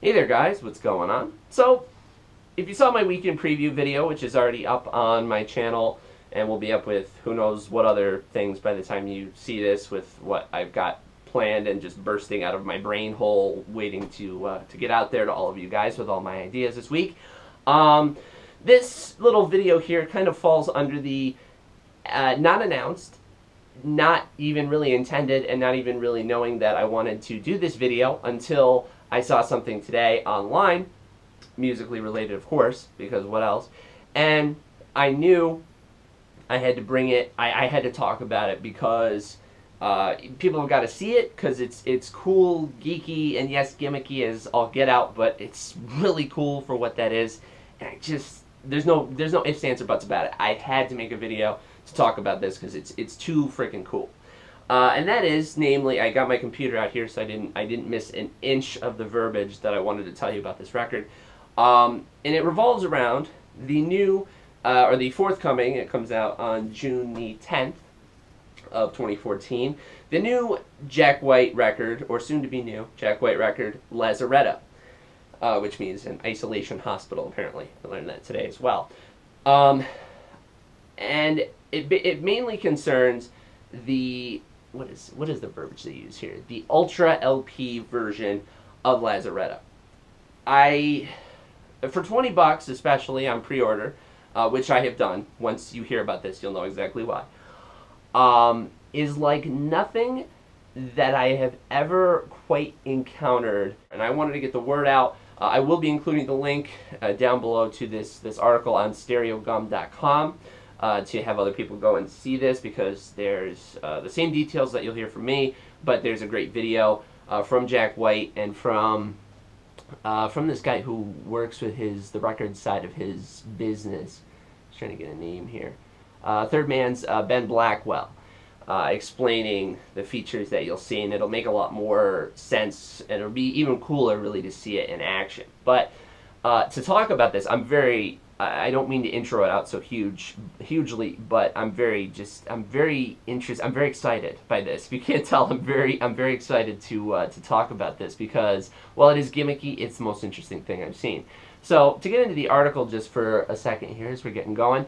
Hey there guys, what's going on? So, if you saw my weekend preview video, which is already up on my channel, and will be up with who knows what other things by the time you see this, with what I've got planned and just bursting out of my brain hole, waiting to get out there to all of you guys with all my ideas this week. This little video here kind of falls under the not announced, not even really intended, and not even really knowing that I wanted to do this video until I saw something today online, musically related of course, because what else, and I knew I had to bring it, I had to talk about it because people have got to see it, because it's cool, geeky, and yes, gimmicky as all get out, but it's really cool for what that is, and there's no ifs, ands, or buts about it. I had to make a video to talk about this because it's too freaking cool. And that is, namely, I got my computer out here, so I didn't miss an inch of the verbiage that I wanted to tell you about this record. And it revolves around the new, or the forthcoming, it comes out on June the 10th of 2014, the new Jack White record, or soon to be new, Jack White record, Lazaretto, which means an isolation hospital, apparently. I learned that today as well. And it mainly concerns the, what is the verbiage they use here? The Ultra LP version of Lazaretto. For 20 bucks especially on pre-order, which I have done, once you hear about this you'll know exactly why, is like nothing that I have ever quite encountered, and I wanted to get the word out. I will be including the link down below to this article on stereogum.com to have other people go and see this, because there's the same details that you'll hear from me, but there's a great video from Jack White and from this guy who works with the record side of his business. I'm trying to get a name here. Third Man's Ben Blackwell, explaining the features that you'll see, and it'll make a lot more sense, and it'll be even cooler really to see it in action. But to talk about this, I don't mean to intro it out so hugely, but I'm very interested. I'm very excited by this. If you can't tell, I'm very excited to talk about this, because while it is gimmicky, it's the most interesting thing I've seen. So to get into the article just for a second here, as we're getting going,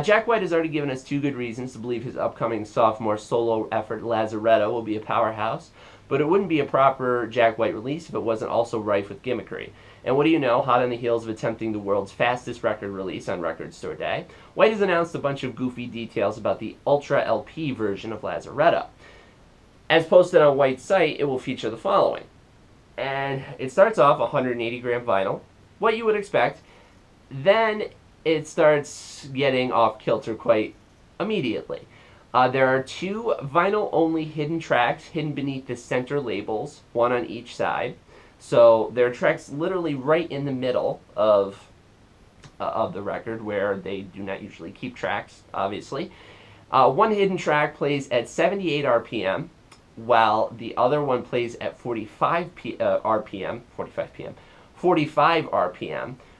Jack White has already given us 2 good reasons to believe his upcoming sophomore solo effort, Lazaretto, will be a powerhouse, but it wouldn't be a proper Jack White release if it wasn't also rife with gimmickry. And what do you know, hot on the heels of attempting the world's fastest record release on Record Store Day, White has announced a bunch of goofy details about the Ultra LP version of Lazaretto. As posted on White's site, it will feature the following. And it starts off 180 gram vinyl, what you would expect. Then it starts getting off kilter quite immediately. There are 2 vinyl-only hidden tracks hidden beneath the center labels, one on each side. So there are tracks literally right in the middle of the record, where they do not usually keep tracks, obviously. One hidden track plays at 78 RPM, while the other one plays at 45 RPM,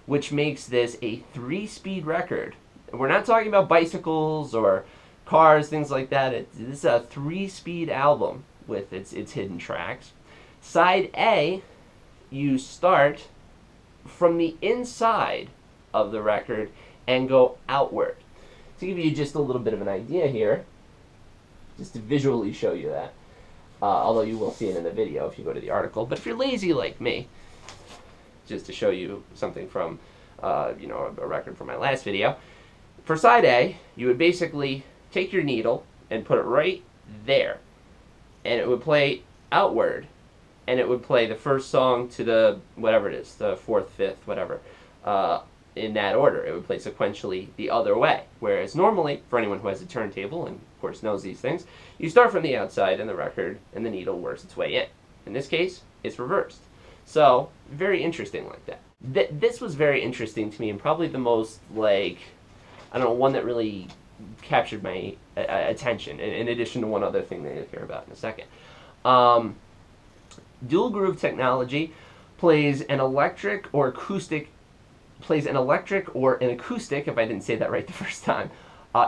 which makes this a 3-speed record. We're not talking about bicycles or cars, things like that. This is a 3-speed album with its hidden tracks. Side A, you start from the inside of the record and go outward. To give you just a little bit of an idea here, just to visually show you that, although you will see it in the video if you go to the article, but if you're lazy like me, just to show you something from a record from my last video, for side A, you would basically take your needle and put it right there, and it would play outward, and it would play the first song to the, whatever it is, the 4th, 5th, whatever, in that order. It would play sequentially the other way. Whereas normally, for anyone who has a turntable, and of course knows these things, you start from the outside in the record, and the needle works its way in. In this case, it's reversed. So, very interesting like that. This was very interesting to me, and probably the most, like, I don't know, one that really captured my attention, in addition to one other thing that you'll hear about in a second. Dual groove technology plays an electric or acoustic, if I didn't say that right the first time,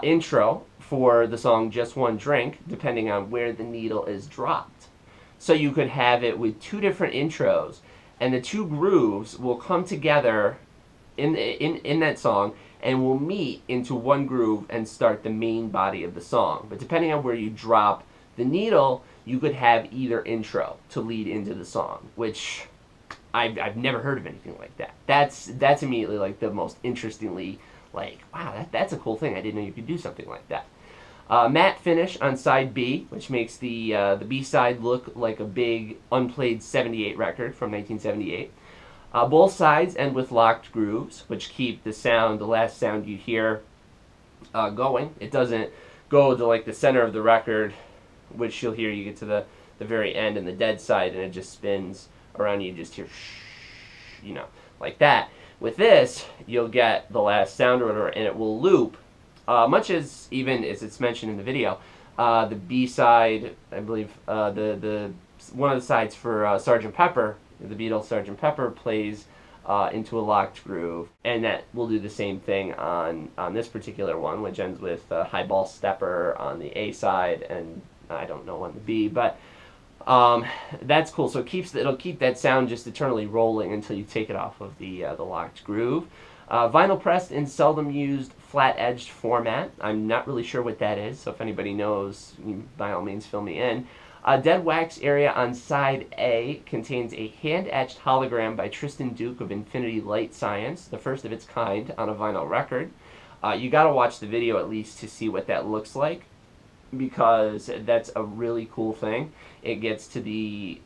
intro for the song Just One Drink, depending on where the needle is dropped. So you could have it with 2 different intros, and the two grooves will come together in that song and will meet into one groove and start the main body of the song. But depending on where you drop the needle, you could have either intro to lead into the song, which I've never heard of anything like that. That's immediately like the most interestingly, like, wow, that's a cool thing. I didn't know you could do something like that. Matte finish on side B, which makes the B-side look like a big unplayed 78 record from 1978. Both sides end with locked grooves, which keep the sound, the last sound you hear, going. It doesn't go to like the center of the record, which you'll hear. You get to the very end and the dead side, and it just spins around. You just hear shh, you know, like that. With this, you'll get the last sound order, and it will loop, much as even as it's mentioned in the video. The B side, I believe, the one of the sides for Sgt. Pepper. The Beatles' Sgt. Pepper plays into a locked groove, and that will do the same thing on this particular one, which ends with Highball Stepper on the A side, and I don't know on the B, but that's cool. So it'll keep that sound just eternally rolling until you take it off of the locked groove. Vinyl pressed in seldom used flat-edged format. I'm not really sure what that is, so if anybody knows, by all means fill me in. Dead wax area on side A contains a hand-etched hologram by Tristan Duke of Infinity Light Science, the first of its kind on a vinyl record. You gotta watch the video at least to see what that looks like, because that's a really cool thing. It gets to the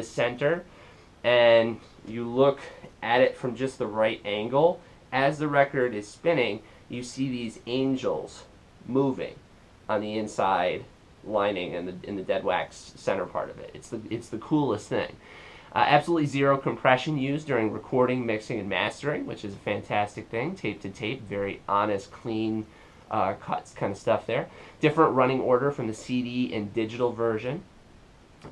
center, and you look at it from just the right angle. As the record is spinning, you see these angels moving on the inside lining and in the dead wax center part of it. It's the coolest thing. Absolutely zero compression used during recording, mixing, and mastering, which is a fantastic thing. Tape to tape, very honest, clean cuts kind of stuff there. Different running order from the CD and digital version.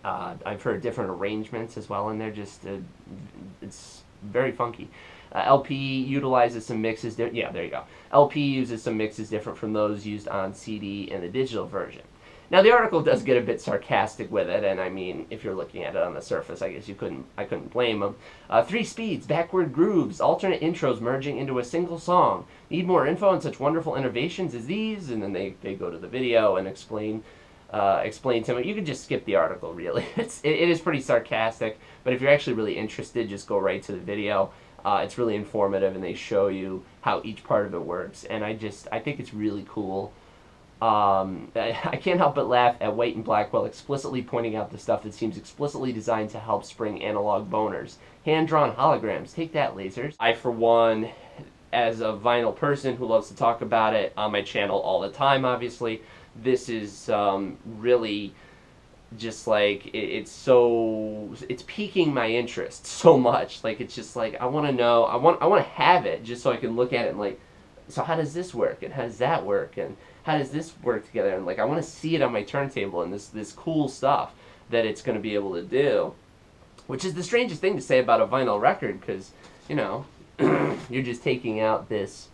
I've heard different arrangements as well in there. Just it's very funky. LP utilizes some mixes. Yeah, there you go. LP uses some mixes different from those used on CD and the digital version. Now the article does get a bit sarcastic with it, and I mean, if you're looking at it on the surface, I guess I couldn't blame them. 3 speeds, backward grooves, alternate intros merging into a single song. Need more info on such wonderful innovations as these? And then they go to the video and explain to me. You can just skip the article, really. It is pretty sarcastic, but if you're actually really interested, just go right to the video. It's really informative, and they show you how each part of it works, and I think it's really cool. I can't help but laugh at White and Blackwell explicitly pointing out the stuff that seems explicitly designed to help spring analog boners. Hand-drawn holograms. Take that, lasers. I, for one, as a vinyl person who loves to talk about it on my channel all the time, obviously, this is really just like, it's piquing my interest so much. Like, it's just like, I want to know, I want to have it just so I can look at it and like, so how does this work, and how does that work, and how does this work together? And like, I want to see it on my turntable and this cool stuff that it's going to be able to do, which is the strangest thing to say about a vinyl record, because, you know, you're just taking out this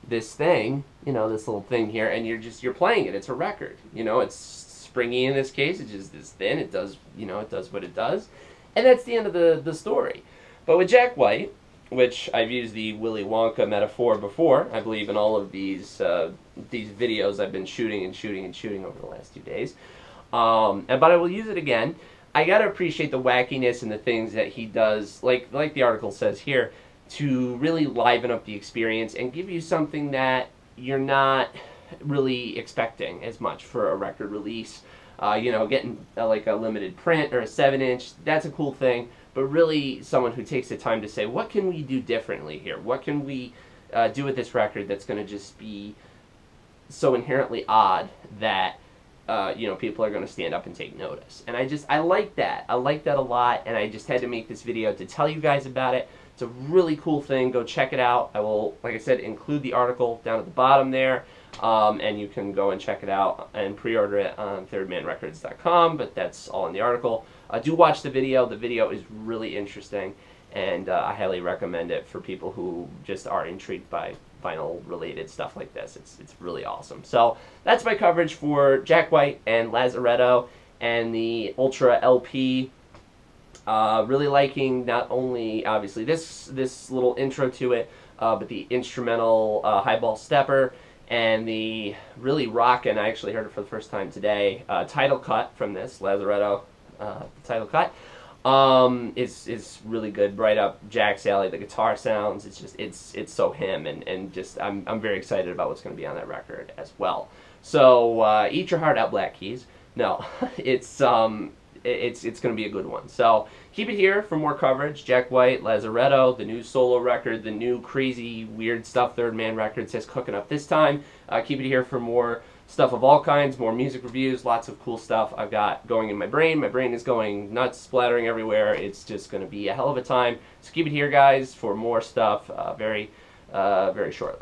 thing, you know, this little thing here, and you're playing it. It's a record, you know. It's springy in this case. It's just this thin. It does, you know, it does what it does, and that's the end of the story. But with Jack White, which I've used the Willy Wonka metaphor before, I believe, in all of these videos I've been shooting over the last 2 days. But I will use it again. I gotta appreciate the wackiness and the things that he does, like the article says here, to really liven up the experience and give you something that you're not really expecting as much for a record release. You know, getting like a limited print or a 7-inch, that's a cool thing. But really, someone who takes the time to say, what can we do differently here? What can we do with this record that's going to just be so inherently odd that you know, people are going to stand up and take notice? And I like that. I like that a lot, and I just had to make this video to tell you guys about it. It's a really cool thing. Go check it out. I will, like I said, include the article down at the bottom there, and you can go and check it out and pre-order it on thirdmanrecords.com, but that's all in the article. Do watch the video. The video is really interesting, and I highly recommend it for people who just are intrigued by vinyl-related stuff like this. It's really awesome. So that's my coverage for Jack White and Lazaretto and the Ultra LP Really liking not only obviously this little intro to it, but the instrumental highball stepper and the really rockin', I actually heard it for the first time today, title cut from this Lazaretto title cut. Is really good, right up Jack's alley. The guitar sounds, it's so him, and just I'm very excited about what's going to be on that record as well. So eat your heart out, Black Keys. No, it's going to be a good one. So keep it here for more coverage. Jack White, Lazaretto, the new solo record, the new crazy weird stuff Third Man Records has cooking up this time. Keep it here for more stuff of all kinds, more music reviews, lots of cool stuff I've got going in my brain. My brain is going nuts, splattering everywhere. It's just going to be a hell of a time. So keep it here, guys, for more stuff very shortly.